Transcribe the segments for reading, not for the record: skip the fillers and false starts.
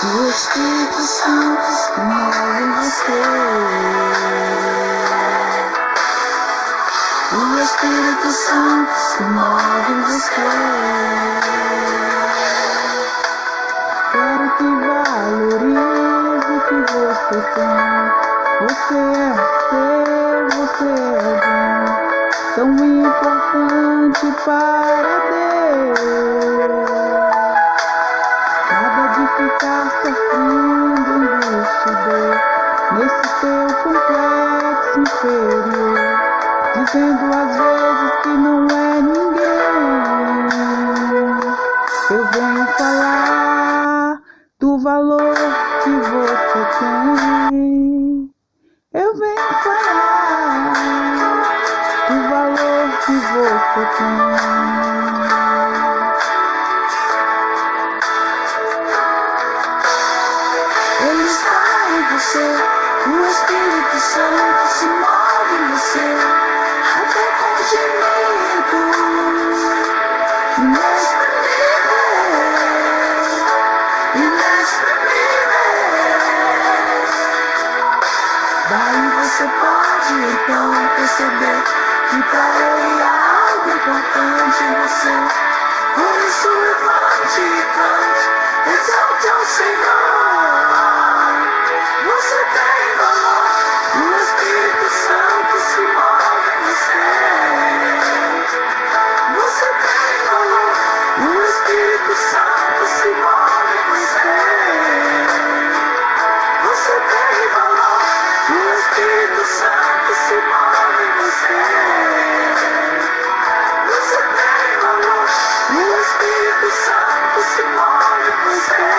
O Espírito Santo se move em você. O Espírito Santo se move em você. Quero que valorize o que você tem. Você é um ser, você é alguém tão importante para Deus. Nada de ficar sofrendo angústia e dor nesse teu complexo inferior, dizendo às vezes que não é ninguém. Eu venho falar do valor que você tem. Eu venho falar do valor que você tem. Ele está em você, o Espírito Santo se move em você, até com gemido inexprimível. Daí você pode então perceber que para ele há algo importante em você. Por isso levante e cante, exalte ao Senhor. Você tem valor, o Espírito Santo se move em você. Você tem valor, o Espírito Santo se move em você. Você tem valor, o Espírito Santo se move em você. Você tem valor, o Espírito Santo se move em você.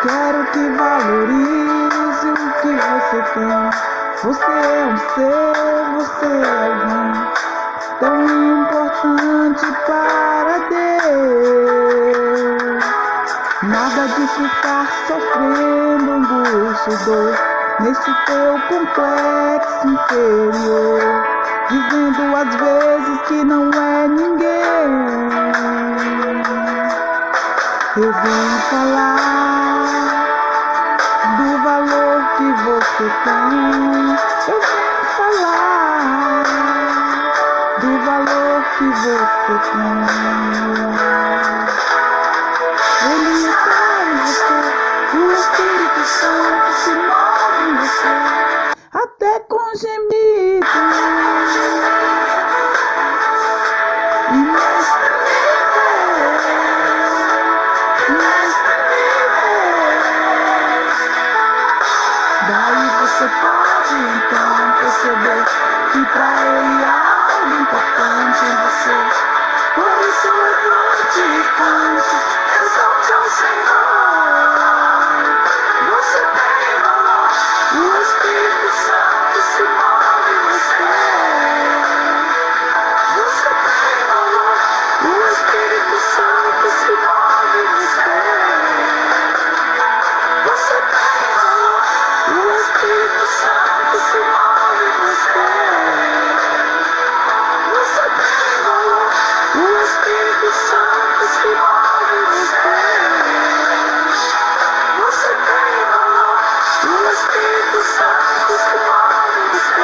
Quero que valorize o que você tem. Você é um ser, você é alguém tão importante para Deus. Nada de ficar sofrendo angústia e dor nesse teu complexo inferior, dizendo às vezes que não é ninguém. Eu vim falar do valor que você tem. Eu vim falar do valor que você tem. Ele está em você, o Espírito Santo se move em você, até com gemido Daí você pode então perceber que para ele há algo importante em você. Por isso levante e cante, exalte ao Senhor. Você tem valor, o Espírito Santo se move em você. Você tem valor, o Espírito Santo se move em você. Você tem valor, o Espírito Santo se move em você. Você tem valor, o Espírito Santo se move em você. Você tem valor, o Espírito Santo se move em você.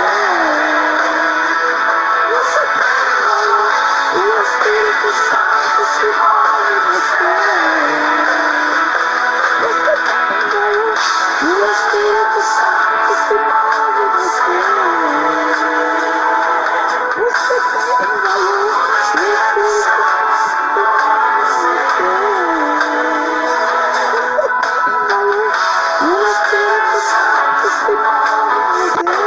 Você tem valor, o Espírito Santo se move em você. Você tem valor, o Espírito Santo se move em você. Você tem valor, o Espírito Santo se move em você.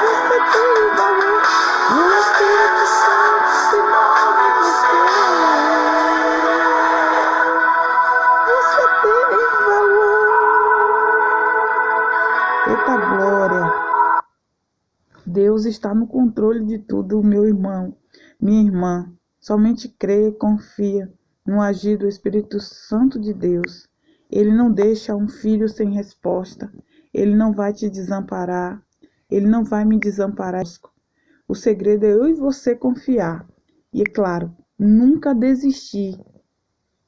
Você tem valor, o Espírito Santo se move em você. Você tem valor. Eita glória! Deus está no controle de tudo, meu irmão, minha irmã. Somente creia e confia no agir do Espírito Santo de Deus. Ele não deixa um filho sem resposta. Ele não vai te desamparar. Ele não vai me desamparar. O segredo é eu e você confiar. E é claro, nunca desistir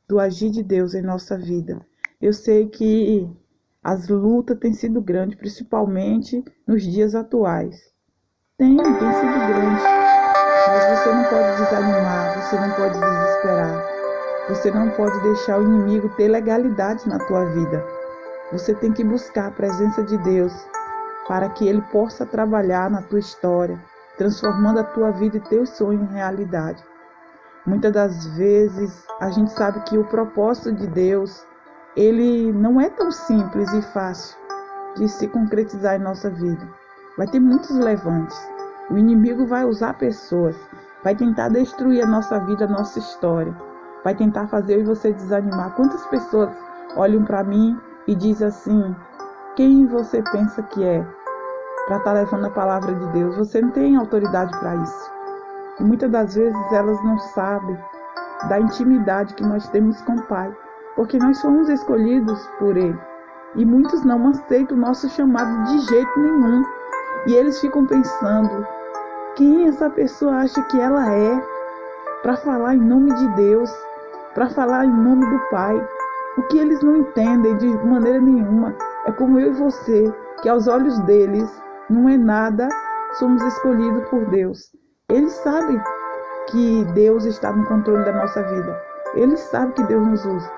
do agir de Deus em nossa vida. Eu sei que as lutas têm sido grandes, principalmente nos dias atuais. Tem sido grande, mas você não pode desanimar, você não pode desesperar. Você não pode deixar o inimigo ter legalidade na tua vida. Você tem que buscar a presença de Deus para que Ele possa trabalhar na tua história, transformando a tua vida e teus sonhos em realidade. Muitas das vezes a gente sabe que o propósito de Deus, ele não é tão simples e fácil de se concretizar em nossa vida. Vai ter muitos levantes. O inimigo vai usar pessoas, vai tentar destruir a nossa vida, a nossa história. Vai tentar fazer eu e você desanimar. Quantas pessoas olham para mim e dizem assim: quem você pensa que é para estar levando a palavra de Deus? Você não tem autoridade para isso. E muitas das vezes elas não sabem da intimidade que nós temos com o Pai, porque nós somos escolhidos por Ele. E muitos não aceitam o nosso chamado de jeito nenhum. E eles ficam pensando: quem essa pessoa acha que ela é para falar em nome de Deus, para falar em nome do Pai? O que eles não entendem de maneira nenhuma é como eu e você, que aos olhos deles não é nada, somos escolhidos por Deus. Eles sabem que Deus está no controle da nossa vida. Eles sabem que Deus nos usa,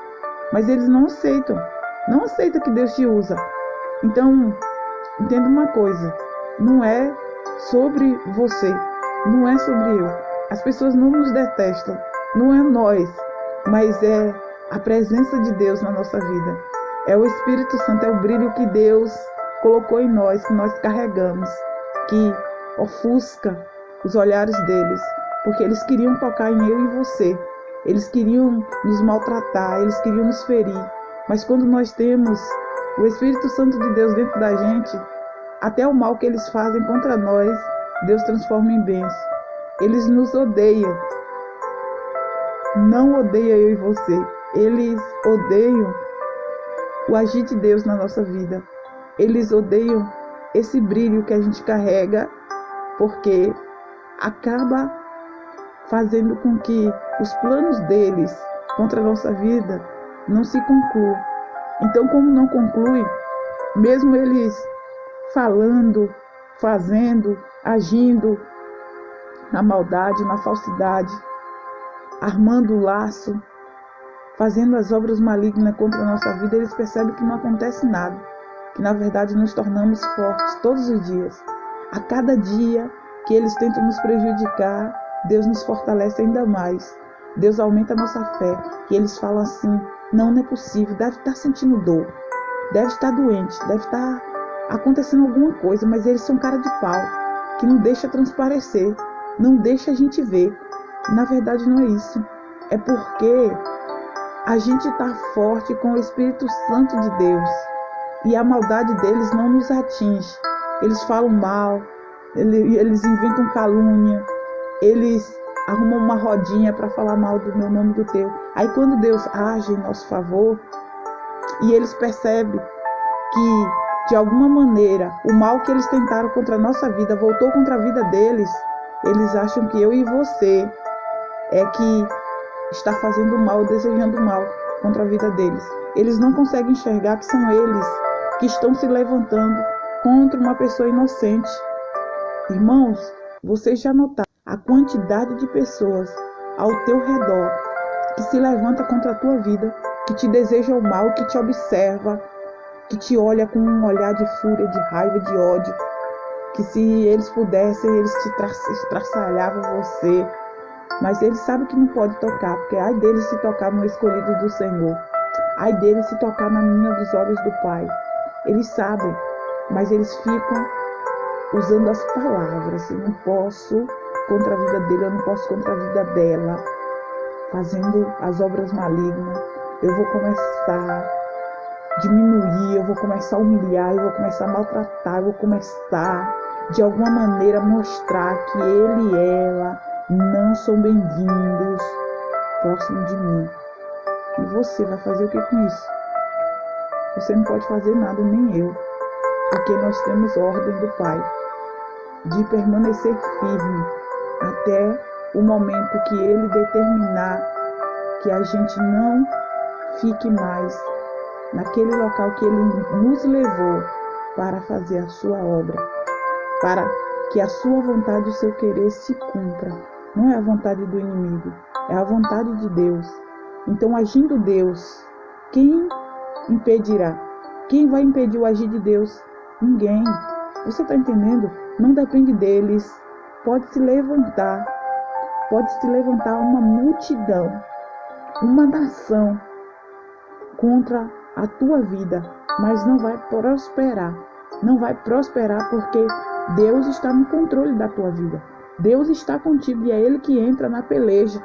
mas eles não aceitam que Deus te usa. Então, entenda uma coisa: não é sobre você, não é sobre eu. As pessoas não nos detestam, não é nós, mas é a presença de Deus na nossa vida. É o Espírito Santo, é o brilho que Deus colocou em nós, que nós carregamos, que ofusca os olhares deles, porque eles queriam tocar em eu e você. Eles queriam nos maltratar, eles queriam nos ferir. Mas quando nós temos o Espírito Santo de Deus dentro da gente, até o mal que eles fazem contra nós, Deus transforma em bênção. Eles nos odeiam. Não odeia eu e você. Eles odeiam o agir de Deus na nossa vida. Eles odeiam esse brilho que a gente carrega, porque acaba fazendo com que os planos deles contra a nossa vida não se concluam. Então, como não conclui, mesmo eles falando, fazendo, agindo na maldade, na falsidade, armando o laço, fazendo as obras malignas contra a nossa vida, eles percebem que não acontece nada, que na verdade nos tornamos fortes todos os dias. A cada dia que eles tentam nos prejudicar, Deus nos fortalece ainda mais. Deus aumenta a nossa fé. E eles falam assim: não é possível, deve estar sentindo dor, deve estar doente, deve estar acontecendo alguma coisa, mas eles são cara de pau, que não deixa transparecer, não deixa a gente ver. Na verdade não é isso, é porque a gente está forte com o Espírito Santo de Deus e a maldade deles não nos atinge. Eles falam mal, eles inventam calúnia, eles arrumam uma rodinha para falar mal do meu nome, do teu. Aí quando Deus age em nosso favor e eles percebem que de alguma maneira o mal que eles tentaram contra a nossa vida voltou contra a vida deles, eles acham que eu e você é que está fazendo mal, desejando mal contra a vida deles. Eles não conseguem enxergar que são eles que estão se levantando contra uma pessoa inocente. Irmãos, vocês já notaram a quantidade de pessoas ao teu redor que se levanta contra a tua vida, que te deseja o mal, que te observa, que te olha com um olhar de fúria, de raiva, de ódio, que se eles pudessem, eles te estraçalhavam você. Mas eles sabem que não pode tocar, porque ai deles se tocar no escolhido do Senhor. Ai deles se tocar na menina dos olhos do Pai. Eles sabem, mas eles ficam usando as palavras. Eu não posso contra a vida dele, eu não posso contra a vida dela. Fazendo as obras malignas. Eu vou começar a diminuir, eu vou começar a humilhar, eu vou começar a maltratar, eu vou começar de alguma maneira a mostrar que ele e ela não são bem-vindos próximo de mim. E você vai fazer o que com isso? Você não pode fazer nada, nem eu, porque nós temos ordem do Pai de permanecer firme até o momento que Ele determinar que a gente não fique mais naquele local que Ele nos levou para fazer a sua obra, para que a sua vontade e o seu querer se cumpra. Não é a vontade do inimigo, é a vontade de Deus. Então, agindo Deus, quem impedirá? Quem vai impedir o agir de Deus? Ninguém. Você está entendendo? Não depende deles. Pode se levantar uma multidão, uma nação contra a tua vida, mas não vai prosperar. Não vai prosperar porque Deus está no controle da tua vida. Deus está contigo e é Ele que entra na peleja.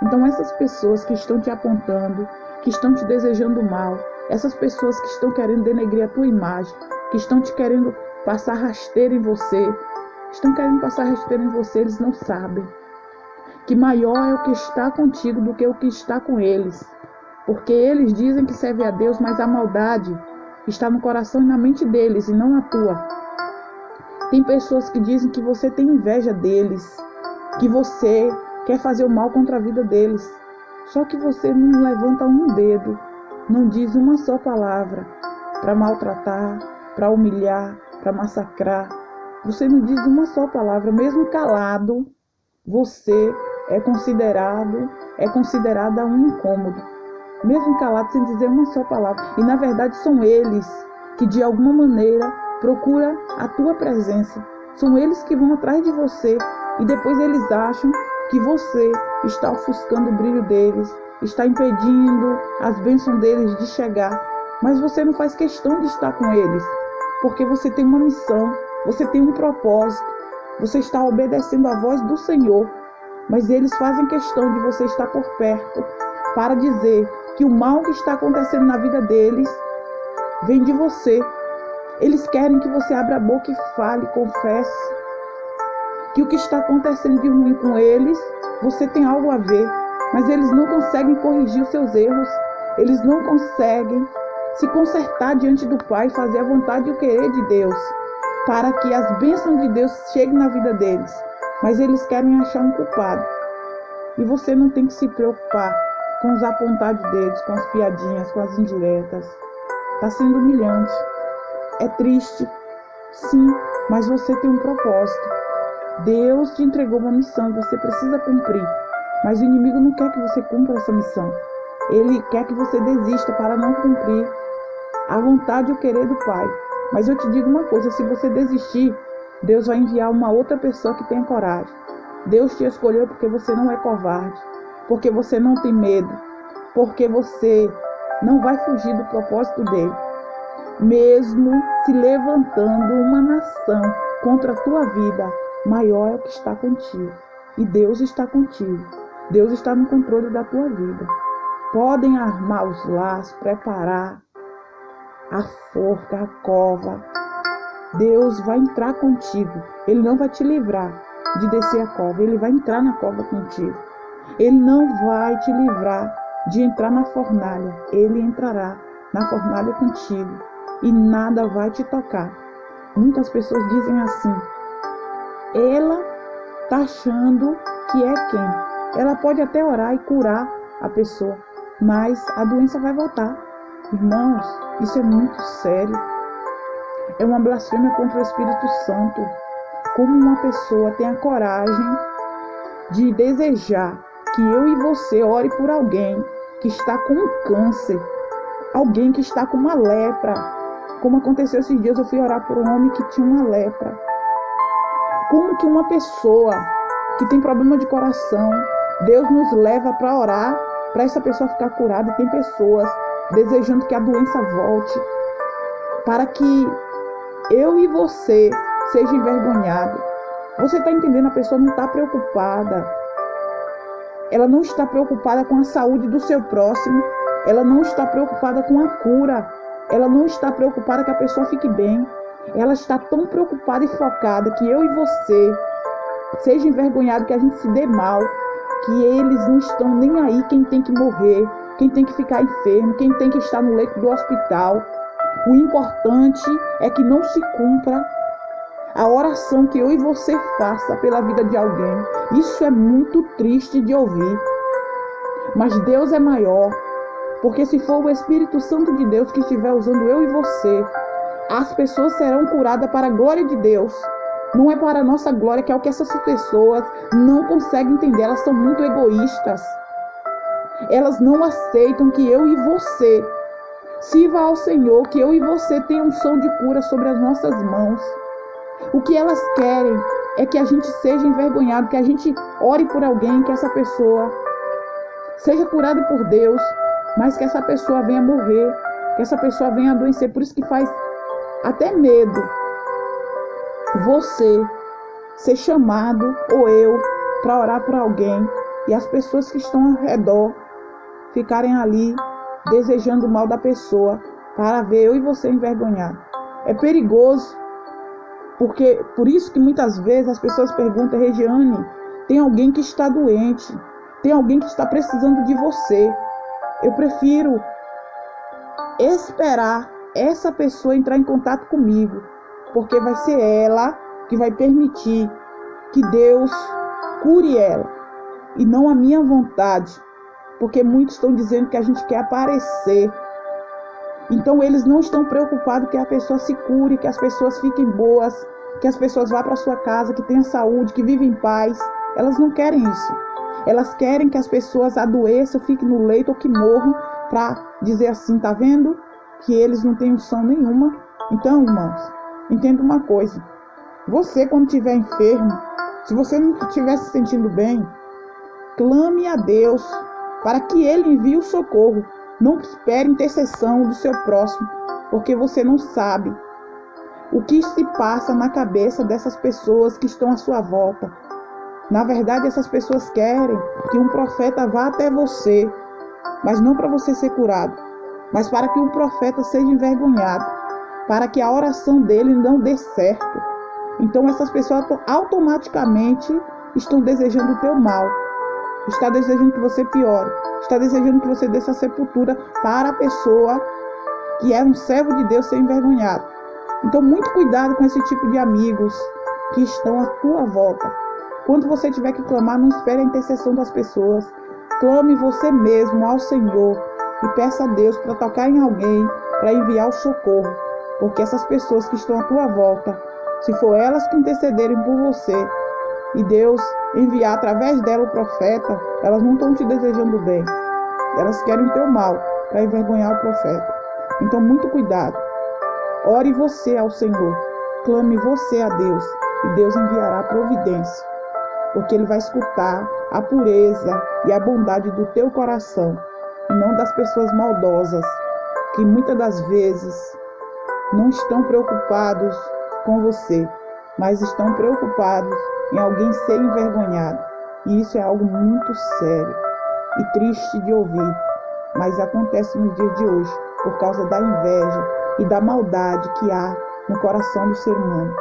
Então essas pessoas que estão te apontando, que estão te desejando mal, essas pessoas que estão querendo denegrir a tua imagem, que estão te querendo passar rasteira em você, eles não sabem que maior é o que está contigo do que o que está com eles. Porque eles dizem que servem a Deus, mas a maldade está no coração e na mente deles e não na tua. Tem pessoas que dizem que você tem inveja deles, que você quer fazer o mal contra a vida deles. Só que você não levanta um dedo, não diz uma só palavra para maltratar, para humilhar, para massacrar. Você não diz uma só palavra, mesmo calado, você é considerada um incômodo. Mesmo calado, sem dizer uma só palavra. E na verdade são eles que de alguma maneira procuram a tua presença. São eles que vão atrás de você e depois eles acham que você está ofuscando o brilho deles, está impedindo as bênçãos deles de chegar. Mas você não faz questão de estar com eles, porque você tem uma missão, você tem um propósito, você está obedecendo à voz do Senhor. Mas eles fazem questão de você estar por perto para dizer que o mal que está acontecendo na vida deles vem de você. Eles querem que você abra a boca e fale, confesse que o que está acontecendo de ruim com eles, você tem algo a ver. Mas eles não conseguem corrigir os seus erros. Eles não conseguem se consertar diante do Pai, fazer a vontade e o querer de Deus, para que as bênçãos de Deus cheguem na vida deles. Mas eles querem achar um culpado. E você não tem que se preocupar com os apontar de dedos, com as piadinhas, com as indiretas. Está sendo humilhante. É triste, sim, mas você tem um propósito. Deus te entregou uma missão e você precisa cumprir. Mas o inimigo não quer que você cumpra essa missão. Ele quer que você desista para não cumprir a vontade e o querer do Pai. Mas eu te digo uma coisa, se você desistir, Deus vai enviar uma outra pessoa que tenha coragem. Deus te escolheu porque você não é covarde, porque você não tem medo, porque você não vai fugir do propósito dele. Mesmo se levantando uma nação contra a tua vida, maior é o que está contigo. E Deus está contigo. Deus está no controle da tua vida. Podem armar os laços, preparar a forca, a cova. Deus vai entrar contigo. Ele não vai te livrar de descer a cova. Ele vai entrar na cova contigo. Ele não vai te livrar de entrar na fornalha. Ele entrará na fornalha contigo. E nada vai te tocar. Muitas pessoas dizem assim: ela está achando que é quem? Ela pode até orar e curar a pessoa, mas a doença vai voltar. Irmãos, isso é muito sério. É uma blasfêmia contra o Espírito Santo. Como uma pessoa tem a coragem de desejar que eu e você ore por alguém que está com um câncer, alguém que está com uma lepra. Como aconteceu esses dias, eu fui orar por um homem que tinha uma lepra. Como que uma pessoa que tem problema de coração, Deus nos leva para orar, para essa pessoa ficar curada? E tem pessoas desejando que a doença volte, para que eu e você seja envergonhado. Você está entendendo? A pessoa não está preocupada. Ela não está preocupada com a saúde do seu próximo. Ela não está preocupada com a cura. Ela não está preocupada que a pessoa fique bem. Ela está tão preocupada e focada que eu e você seja envergonhado, que a gente se dê mal, que eles não estão nem aí quem tem que morrer, quem tem que ficar enfermo, quem tem que estar no leito do hospital. O importante é que não se cumpra A oração que eu e você faça pela vida de alguém, isso é muito triste de ouvir. Mas Deus é maior, porque se for o Espírito Santo de Deus que estiver usando eu e você, as pessoas serão curadas para a glória de Deus. Não é para a nossa glória, que é o que essas pessoas não conseguem entender. Elas são muito egoístas. Elas não aceitam que eu e você sirva ao Senhor, que eu e você tenha unção de cura sobre as nossas mãos. O que elas querem é que a gente seja envergonhado, que a gente ore por alguém, que essa pessoa seja curada por Deus, mas que essa pessoa venha morrer, que essa pessoa venha adoecer. Por isso que faz até medo você ser chamado, ou eu, para orar por alguém, e as pessoas que estão ao redor ficarem ali desejando o mal da pessoa, para ver eu e você envergonhado. É perigoso, porque por isso que muitas vezes as pessoas perguntam: Regiane, tem alguém que está doente, tem alguém que está precisando de você. Eu prefiro esperar essa pessoa entrar em contato comigo, porque vai ser ela que vai permitir que Deus cure ela, e não a minha vontade, porque muitos estão dizendo que a gente quer aparecer. Então eles não estão preocupados que a pessoa se cure, que as pessoas fiquem boas, que as pessoas vá para sua casa, que tenha saúde, que vivem em paz. Elas não querem isso. Elas querem que as pessoas adoeçam, fiquem no leito ou que morram, para dizer assim: tá vendo que eles não têm unção nenhuma? Então, irmãos, entenda uma coisa: você, quando estiver enfermo, se você não estiver se sentindo bem, clame a Deus para que Ele envie o socorro. Não espere intercessão do seu próximo, porque você não sabe o que se passa na cabeça dessas pessoas que estão à sua volta. Na verdade, essas pessoas querem que um profeta vá até você, mas não para você ser curado, mas para que um profeta seja envergonhado, para que a oração dele não dê certo. Então essas pessoas automaticamente estão desejando o teu mal, está desejando que você piore, está desejando que você desça a sepultura, para a pessoa que é um servo de Deus ser envergonhado. Então muito cuidado com esse tipo de amigos que estão à tua volta. Quando você tiver que clamar, não espere a intercessão das pessoas. Clame você mesmo ao Senhor e peça a Deus para tocar em alguém, para enviar o socorro, porque essas pessoas que estão à tua volta, se for elas que intercederem por você e Deus enviar através dela o profeta, elas não estão te desejando bem. Elas querem o teu mal para envergonhar o profeta. Então muito cuidado. Ore você ao Senhor, clame você a Deus, e Deus enviará a providência, porque Ele vai escutar a pureza e a bondade do teu coração, e não das pessoas maldosas, que muitas das vezes não estão preocupados com você, mas estão preocupados em alguém ser envergonhado. E isso é algo muito sério e triste de ouvir, mas acontece nos dias de hoje, por causa da inveja e da maldade que há no coração do ser humano.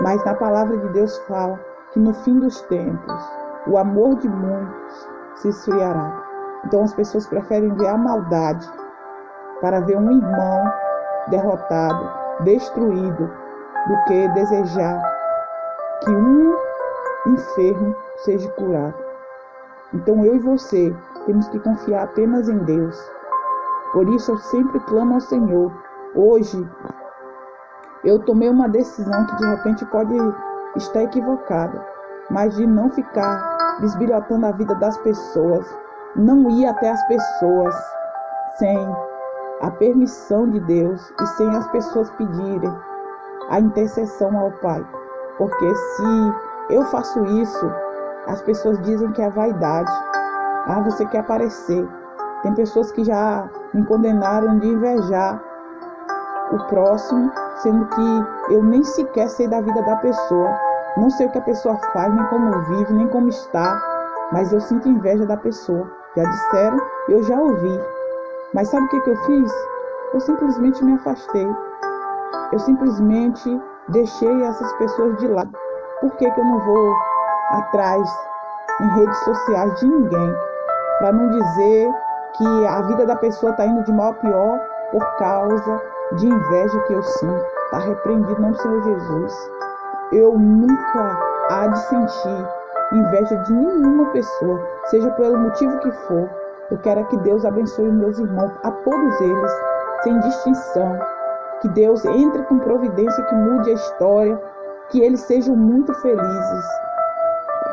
Mas na palavra de Deus fala que no fim dos tempos, o amor de muitos se esfriará. Então as pessoas preferem ver a maldade para ver um irmão derrotado, destruído, do que desejar que um enfermo seja curado. Então eu e você temos que confiar apenas em Deus. Por isso eu sempre clamo ao Senhor. Hoje eu tomei uma decisão que de repente pode estar equivocada, mas de não ficar bisbilhotando a vida das pessoas, não ir até as pessoas sem a permissão de Deus e sem as pessoas pedirem a intercessão ao Pai. Porque se eu faço isso, as pessoas dizem que é vaidade. Ah, você quer aparecer. Tem pessoas que já me condenaram de invejar o próximo, sendo que eu nem sequer sei da vida da pessoa. Não sei o que a pessoa faz, nem como vive, nem como está, mas eu sinto inveja da pessoa. Já disseram, eu já ouvi. Mas sabe o que eu fiz? Eu simplesmente me afastei. Eu simplesmente deixei essas pessoas de lado. Por que eu não vou atrás em redes sociais de ninguém? Para não dizer que a vida da pessoa está indo de mal a pior por causa de inveja que eu sinto. Está repreendido em nome do Senhor Jesus. eu nunca há de sentir inveja de nenhuma pessoa, seja pelo motivo que for. Eu quero que Deus abençoe meus irmãos, a todos eles, sem distinção. Que Deus entre com providência, que mude a história, que eles sejam muito felizes.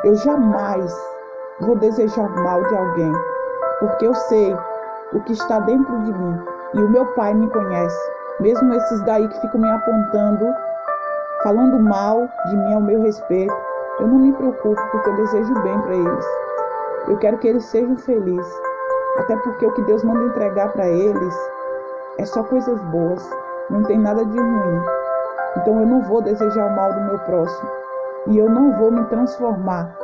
Eu jamais vou desejar mal de alguém, porque eu sei o que está dentro de mim e o meu Pai me conhece. Mesmo esses daí que ficam me apontando, falando mal de mim ao meu respeito, eu não me preocupo, porque eu desejo bem para eles. Eu quero que eles sejam felizes, até porque o que Deus manda entregar para eles é só coisas boas, não tem nada de ruim. Então eu não vou desejar o mal do meu próximo, e eu não vou me transformar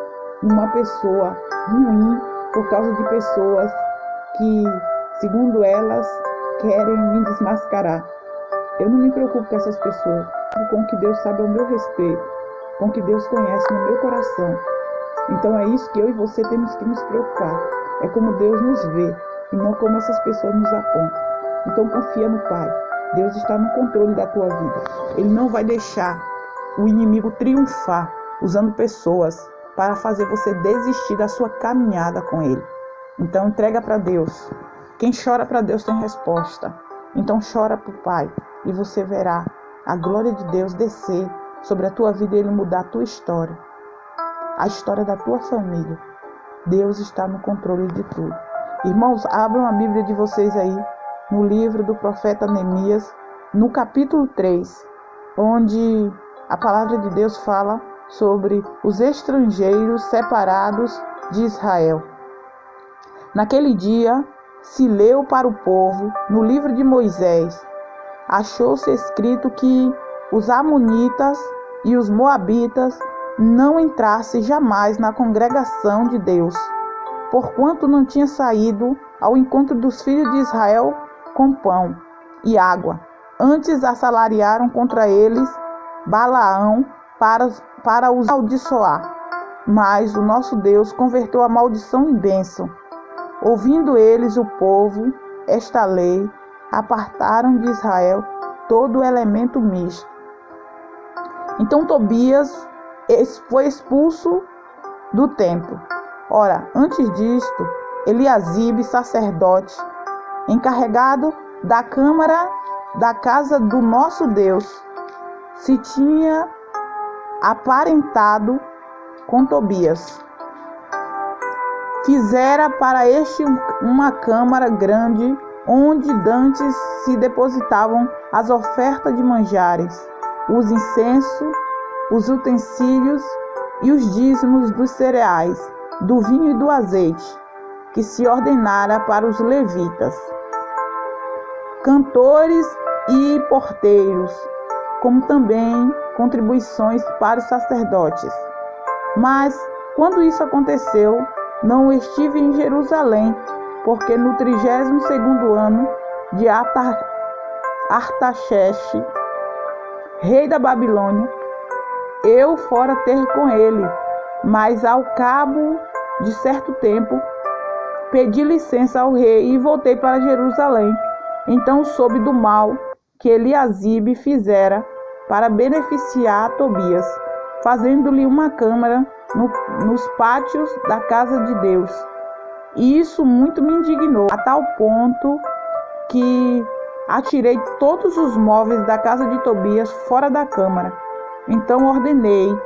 numa pessoa ruim por causa de pessoas que, segundo elas, querem me desmascarar. Eu não me preocupo com essas pessoas, com o que Deus sabe ao meu respeito, com o que Deus conhece no meu coração. Então é isso que eu e você temos que nos preocupar. É como Deus nos vê e não como essas pessoas nos apontam. Então confia no Pai. Deus está no controle da tua vida. Ele não vai deixar o inimigo triunfar usando pessoas para fazer você desistir da sua caminhada com Ele. Então entrega para Deus. Quem chora para Deus tem resposta. Então chora para o Pai e você verá a glória de Deus descer sobre a tua vida e Ele mudar a tua história. A história da tua família. Deus está no controle de tudo. Irmãos, abram a Bíblia de vocês aí, no livro do profeta Neemias, no capítulo 3, onde a palavra de Deus fala sobre os estrangeiros separados de Israel. Naquele dia, se leu para o povo, no livro de Moisés, achou-se escrito que os amonitas e os moabitas não entrassem jamais na congregação de Deus, porquanto não tinha saído ao encontro dos filhos de Israel com pão e água. Antes assalariaram contra eles Balaão para os amaldiçoar. Mas o nosso Deus converteu a maldição em bênção. Ouvindo eles, o povo, esta lei, apartaram de Israel todo o elemento misto. Então Tobias foi expulso do templo. Ora, antes disto, Eliasibe, sacerdote, encarregado da câmara da casa do nosso Deus, se tinha aparentado com Tobias. Fizera para este uma câmara grande, onde dantes se depositavam as ofertas de manjares, os incensos, os utensílios e os dízimos dos cereais, do vinho e do azeite, que se ordenara para os levitas, cantores e porteiros, como também contribuições para os sacerdotes. Mas, quando isso aconteceu, não estive em Jerusalém, porque no 32º ano de Artaxerxes, rei da Babilônia, eu fora ter com ele, mas ao cabo de certo tempo, pedi licença ao rei e voltei para Jerusalém. Então soube do mal que Eliasibe fizera para beneficiar a Tobias, fazendo-lhe uma câmara nos pátios da casa de Deus. E isso muito me indignou, a tal ponto que atirei todos os móveis da casa de Tobias fora da câmara. Então ordenei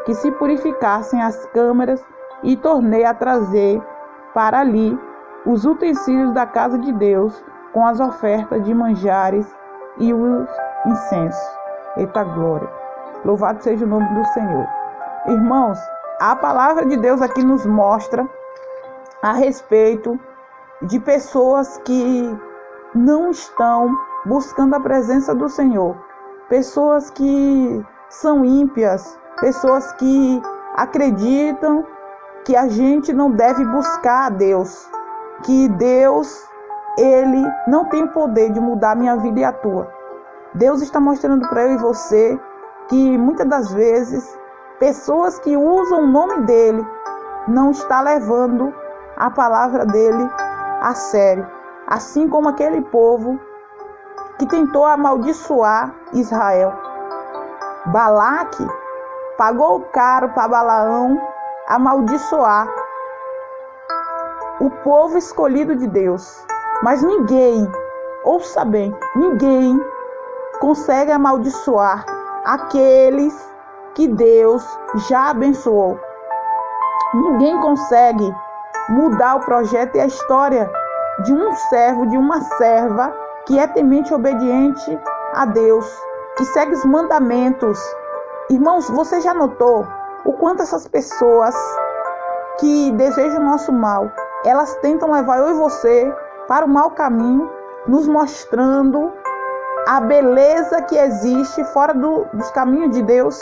que se purificassem as câmaras e tornei a trazer para ali os utensílios da casa de Deus, com as ofertas de manjares e os incensos. Eita glória! Louvado seja o nome do Senhor. Irmãos, a palavra de Deus aqui nos mostra a respeito de pessoas que não estão buscando a presença do Senhor. Pessoas que são ímpias, pessoas que acreditam que a gente não deve buscar a Deus, que Deus, Ele não tem o poder de mudar a minha vida e a tua. Deus está mostrando para eu e você que muitas das vezes pessoas que usam o nome dEle não estão levando a palavra dEle a sério. Assim como aquele povo que tentou amaldiçoar Israel. Balaque pagou caro para Balaão amaldiçoar o povo escolhido de Deus. Mas ninguém, ouça bem, ninguém consegue amaldiçoar aqueles que Deus já abençoou. Ninguém consegue mudar o projeto e a história de um servo, de uma serva que é temente e obediente a Deus, que segue os mandamentos. Irmãos, você já notou o quanto essas pessoas que desejam o nosso mal, elas tentam levar eu e você para o mau caminho, nos mostrando a beleza que existe fora dos caminhos de Deus?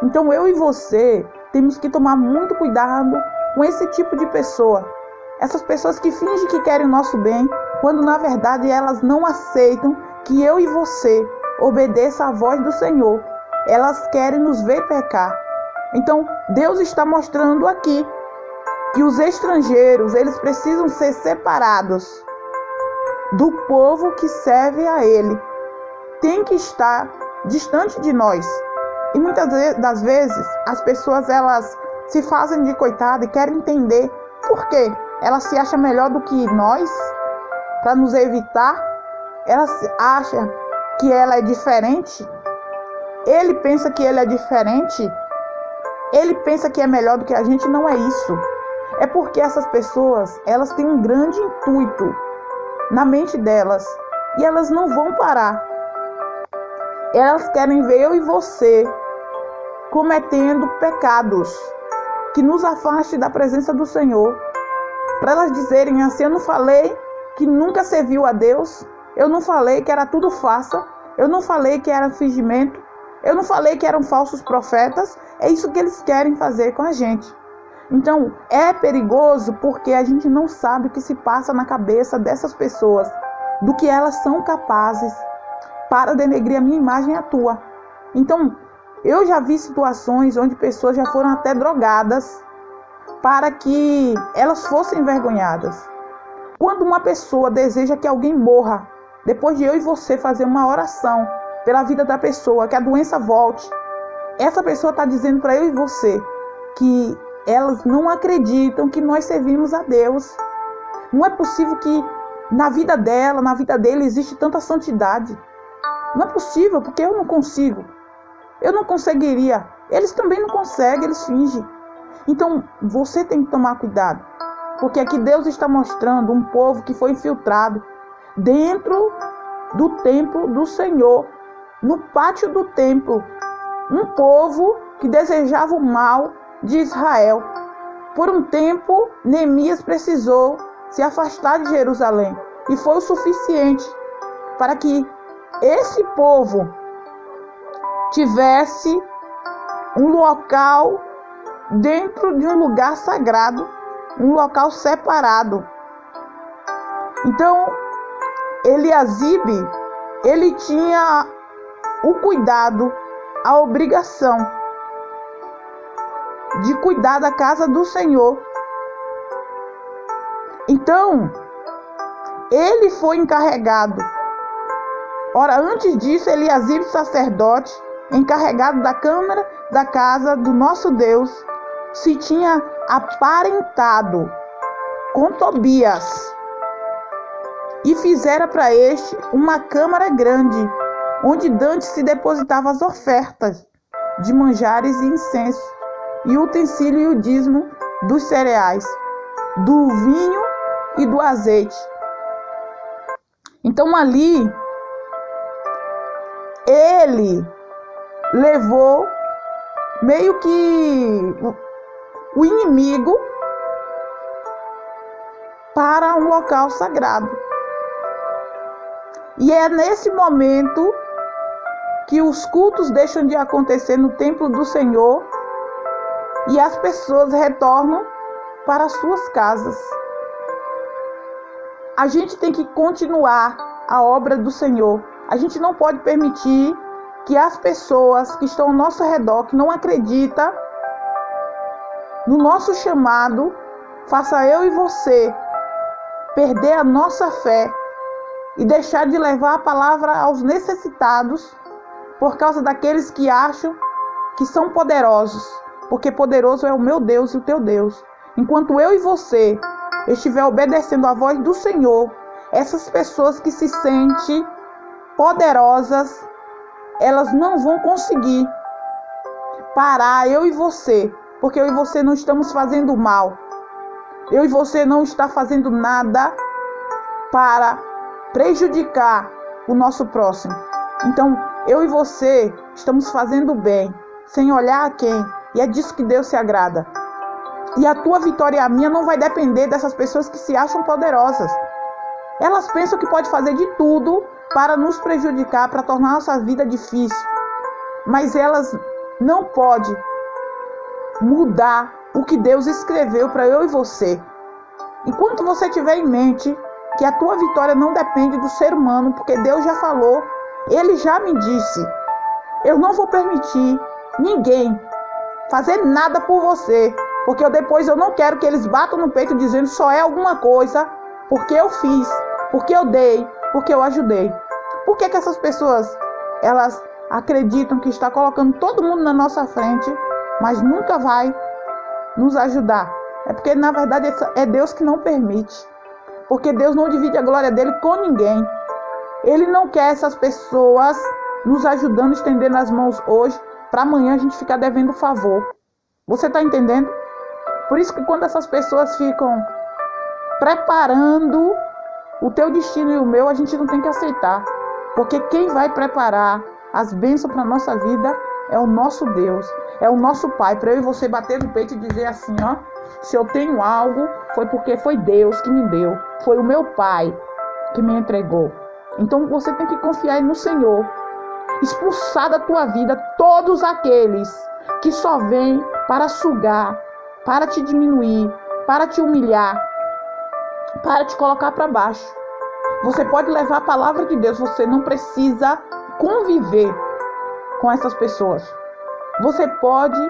Então eu e você temos que tomar muito cuidado com esse tipo de pessoa. Essas pessoas que fingem que querem o nosso bem, quando na verdade elas não aceitam que eu e você obedeça à voz do Senhor. Elas querem nos ver pecar. Então Deus está mostrando aqui que os estrangeiros, eles precisam ser separados do povo que serve a Ele. Tem que estar distante de nós. E muitas das vezes as pessoas, elas se fazem de coitada e querem entender por quê. Elas se acham melhor do que nós para nos evitar. Elas acham que ela é diferente. Ele pensa que ele é diferente. Ele pensa que é melhor do que a gente. Não é isso. É porque essas pessoas, elas têm um grande intuito na mente delas. E elas não vão parar. Elas querem ver eu e você cometendo pecados que nos afaste da presença do Senhor. Para elas dizerem assim: eu não falei que nunca serviu a Deus. Eu não falei que era tudo farsa. Eu não falei que era fingimento. Eu não falei que eram falsos profetas. É isso que eles querem fazer com a gente. Então, é perigoso porque a gente não sabe o que se passa na cabeça dessas pessoas, do que elas são capazes para denegrir a minha imagem e a tua. Então, eu já vi situações onde pessoas já foram até drogadas para que elas fossem envergonhadas. Quando uma pessoa deseja que alguém morra, depois de eu e você fazer uma oração pela vida da pessoa, que a doença volte, essa pessoa está dizendo para eu e você que elas não acreditam que nós servimos a Deus. Não é possível que na vida dela, na vida dele, existe tanta santidade. Não é possível, porque eu não consigo. Eu não conseguiria. Eles também não conseguem, eles fingem. Então, você tem que tomar cuidado. Porque aqui Deus está mostrando um povo que foi infiltrado dentro do templo do Senhor, no pátio do templo. Um povo que desejava o mal de Israel. Por um tempo, Neemias precisou se afastar de Jerusalém. E foi o suficiente para que esse povo tivesse um local dentro de um lugar sagrado, um local separado. Então, Eliasibe, ele tinha o cuidado, a obrigação de cuidar da casa do Senhor. Então, ele foi encarregado. Ora, antes disso, Eliasibe, sacerdote, encarregado da câmara da casa do nosso Deus, se tinha aparentado com Tobias e fizera para este uma câmara grande, onde dantes se depositavam as ofertas de manjares e incenso, e o utensílio e o dízimo dos cereais, do vinho e do azeite. Então ali, ele levou meio que o inimigo para um local sagrado. E é nesse momento que os cultos deixam de acontecer no templo do Senhor e as pessoas retornam para as suas casas. A gente tem que continuar a obra do Senhor. A gente não pode permitir que as pessoas que estão ao nosso redor, que não acreditam no nosso chamado, faça eu e você perder a nossa fé e deixar de levar a palavra aos necessitados por causa daqueles que acham que são poderosos, porque poderoso é o meu Deus e o teu Deus. Enquanto eu e você estiver obedecendo à voz do Senhor, essas pessoas que se sentem poderosas, elas não vão conseguir parar eu e você, porque eu e você não estamos fazendo mal. Eu e você não está fazendo nada para prejudicar o nosso próximo. Então, eu e você estamos fazendo bem, sem olhar a quem. E é disso que Deus se agrada. E a tua vitória e a minha não vai depender dessas pessoas que se acham poderosas. Elas pensam que pode fazer de tudo para nos prejudicar, para tornar nossa vida difícil. Mas elas não podem mudar o que Deus escreveu para eu e você. Enquanto você tiver em mente que a tua vitória não depende do ser humano, porque Deus já falou, Ele já me disse, eu não vou permitir ninguém fazer nada por você, porque depois eu não quero que eles batam no peito dizendo só é alguma coisa, porque eu fiz, porque eu dei, porque eu ajudei. Por que essas pessoas, elas acreditam que está colocando todo mundo na nossa frente, mas nunca vai nos ajudar? É porque na verdade é Deus que não permite, porque Deus não divide a glória dele com ninguém. Ele não quer essas pessoas nos ajudando, estendendo as mãos hoje, para amanhã a gente ficar devendo favor. Você está entendendo? Por isso que quando essas pessoas ficam preparando o teu destino e o meu, a gente não tem que aceitar. Porque quem vai preparar as bênçãos para a nossa vida é o nosso Deus, é o nosso Pai. Para eu e você bater no peito e dizer assim, ó, se eu tenho algo, foi porque foi Deus que me deu, foi o meu Pai que me entregou. Então você tem que confiar no Senhor. Expulsar da tua vida todos aqueles que só vêm para sugar, para te diminuir, para te humilhar, para te colocar para baixo. Você pode levar a palavra de Deus, você não precisa conviver com essas pessoas. Você pode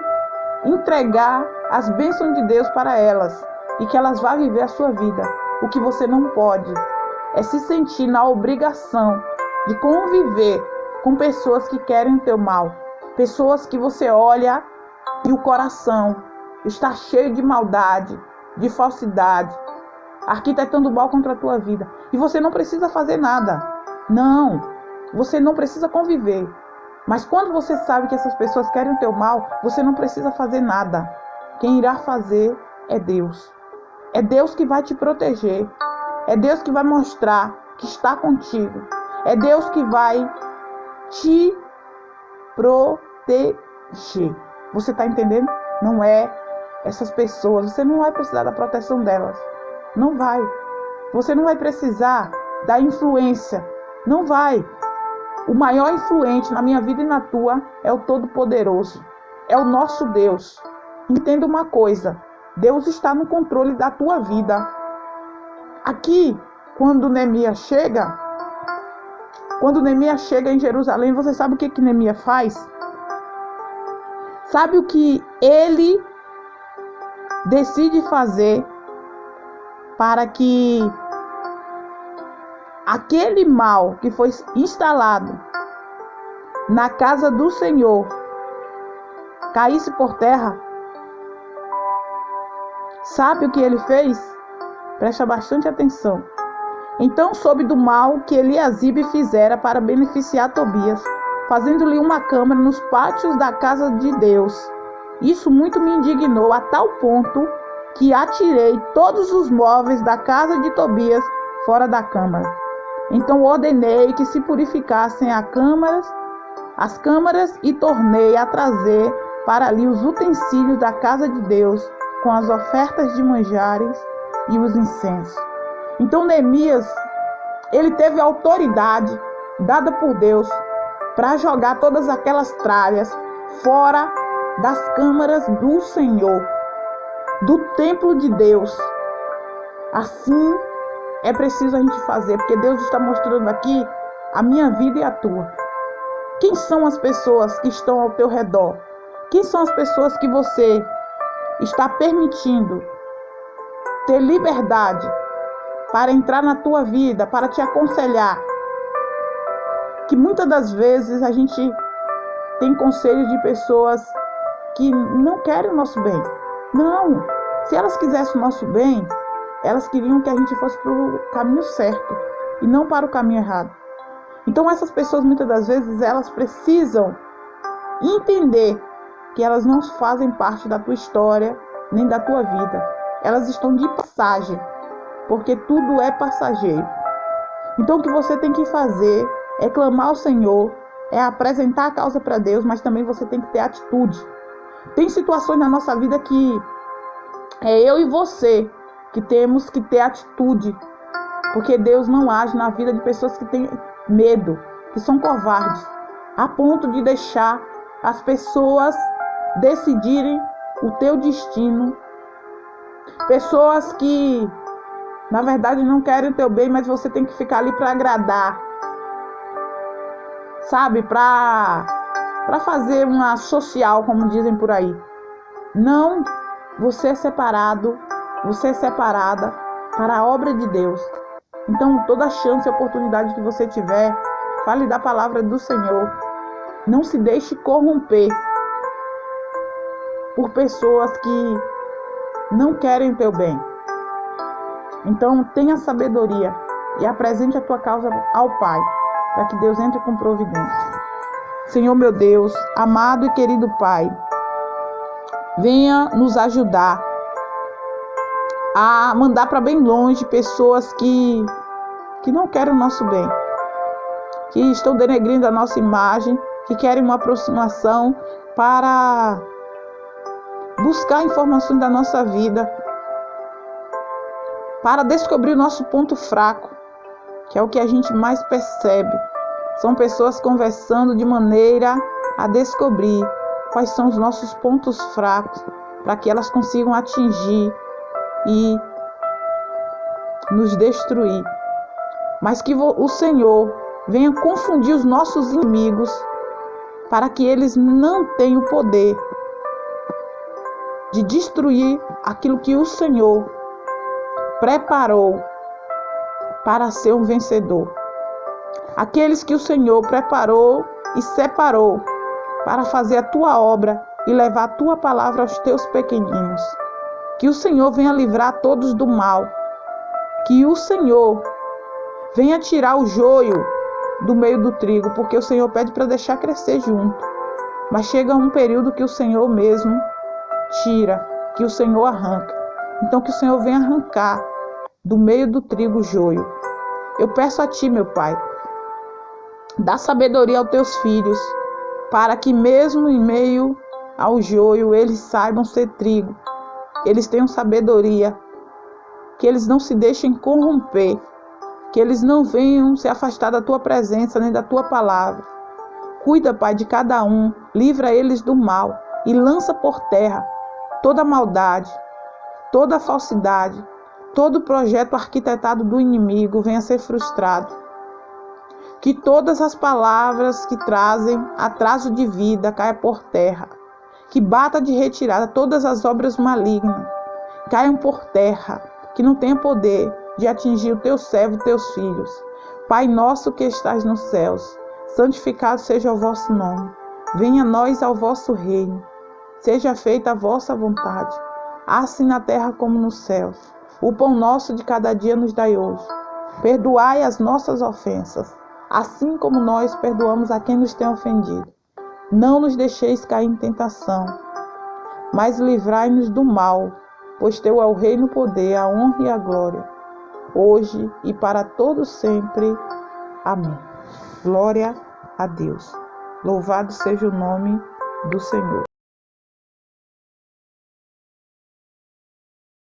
entregar as bênçãos de Deus para elas e que elas vão viver a sua vida. O que você não pode é se sentir na obrigação de conviver com pessoas que querem o teu mal. Pessoas que você olha e o coração está cheio de maldade, de falsidade, arquitetando mal contra a tua vida. E você não precisa fazer nada. Não, você não precisa conviver. Mas quando você sabe que essas pessoas querem o teu mal, você não precisa fazer nada. Quem irá fazer é Deus. É Deus que vai te proteger. É Deus que vai mostrar que está contigo. É Deus que vai te proteger. Você está entendendo? Não é essas pessoas. Você não vai precisar da proteção delas. Não vai. Você não vai precisar da influência. Não vai. O maior influente na minha vida e na tua é o Todo-Poderoso. É o nosso Deus. Entenda uma coisa. Deus está no controle da tua vida. Aqui, quando Neemias chega em Jerusalém, você sabe o que Neemias faz? Sabe o que ele decide fazer para que aquele mal que foi instalado na casa do Senhor caísse por terra? Sabe o que ele fez? Presta bastante atenção. Então soube do mal que Eliasibe fizera para beneficiar Tobias, fazendo-lhe uma câmara nos pátios da casa de Deus. Isso muito me indignou a tal ponto que atirei todos os móveis da casa de Tobias fora da câmara. Então ordenei que se purificassem as câmaras e tornei a trazer para ali os utensílios da casa de Deus, com as ofertas de manjares e os incensos. Então Neemias, ele teve a autoridade dada por Deus para jogar todas aquelas tralhas fora das câmaras do Senhor, do templo de Deus. Assim é preciso a gente fazer, porque Deus está mostrando aqui a minha vida e a tua. Quem são as pessoas que estão ao teu redor? Quem são as pessoas que você está permitindo ter liberdade para entrar na tua vida, para te aconselhar? Que muitas das vezes a gente tem conselhos de pessoas que não querem o nosso bem. Não, se elas quisessem o nosso bem, elas queriam que a gente fosse para o caminho certo e não para o caminho errado. Então essas pessoas, muitas das vezes, elas precisam entender que elas não fazem parte da tua história, nem da tua vida. Elas estão de passagem, porque tudo é passageiro. Então o que você tem que fazer é clamar ao Senhor, é apresentar a causa para Deus, mas também você tem que ter atitude. Tem situações na nossa vida que é eu e você que temos que ter atitude, porque Deus não age na vida de pessoas que têm medo, que são covardes, a ponto de deixar as pessoas decidirem o teu destino. Pessoas que, na verdade, não querem o teu bem, mas você tem que ficar ali para agradar. Sabe? Para fazer uma social, como dizem por aí. Não, você é separado, você é separada para a obra de Deus. Então, toda chance e oportunidade que você tiver, fale da palavra do Senhor. Não se deixe corromper por pessoas que não querem o teu bem. Então, tenha sabedoria e apresente a tua causa ao Pai, para que Deus entre com providência. Senhor meu Deus, amado e querido Pai, venha nos ajudar a mandar para bem longe pessoas que não querem o nosso bem, que estão denegrindo a nossa imagem, que querem uma aproximação para buscar informações da nossa vida, para descobrir o nosso ponto fraco, que é o que a gente mais percebe. São pessoas conversando de maneira a descobrir quais são os nossos pontos fracos, para que elas consigam atingir e nos destruir. Mas que o Senhor venha confundir os nossos inimigos, para que eles não tenham o poder de destruir aquilo que o Senhor preparou para ser um vencedor. Aqueles que o Senhor preparou e separou para fazer a tua obra e levar a tua palavra aos teus pequeninos. Que o Senhor venha livrar todos do mal. Que o Senhor venha tirar o joio do meio do trigo, porque o Senhor pede para deixar crescer junto. Mas chega um período que o Senhor mesmo tira, que o Senhor arranca. Então que o Senhor venha arrancar do meio do trigo o joio. Eu peço a Ti, meu Pai, dá sabedoria aos Teus filhos, para que mesmo em meio ao joio eles saibam ser trigo. Eles tenham sabedoria, que eles não se deixem corromper, que eles não venham se afastar da Tua presença, nem da Tua palavra. Cuida, Pai, de cada um, livra eles do mal e lança por terra toda maldade, toda falsidade, todo projeto arquitetado do inimigo venha a ser frustrado. Que todas as palavras que trazem atraso de vida caia por terra. Que bata de retirada todas as obras malignas, caiam por terra, que não tenha poder de atingir o Teu servo, Teus filhos. Pai nosso que estás nos céus, santificado seja o vosso nome. Venha a nós ao vosso reino. Seja feita a vossa vontade, assim na terra como nos céus. O pão nosso de cada dia nos dai hoje. Perdoai as nossas ofensas, assim como nós perdoamos a quem nos tem ofendido. Não nos deixeis cair em tentação, mas livrai-nos do mal, pois Teu é o reino, o poder, a honra e a glória, hoje e para todos sempre. Amém. Glória a Deus. Louvado seja o nome do Senhor.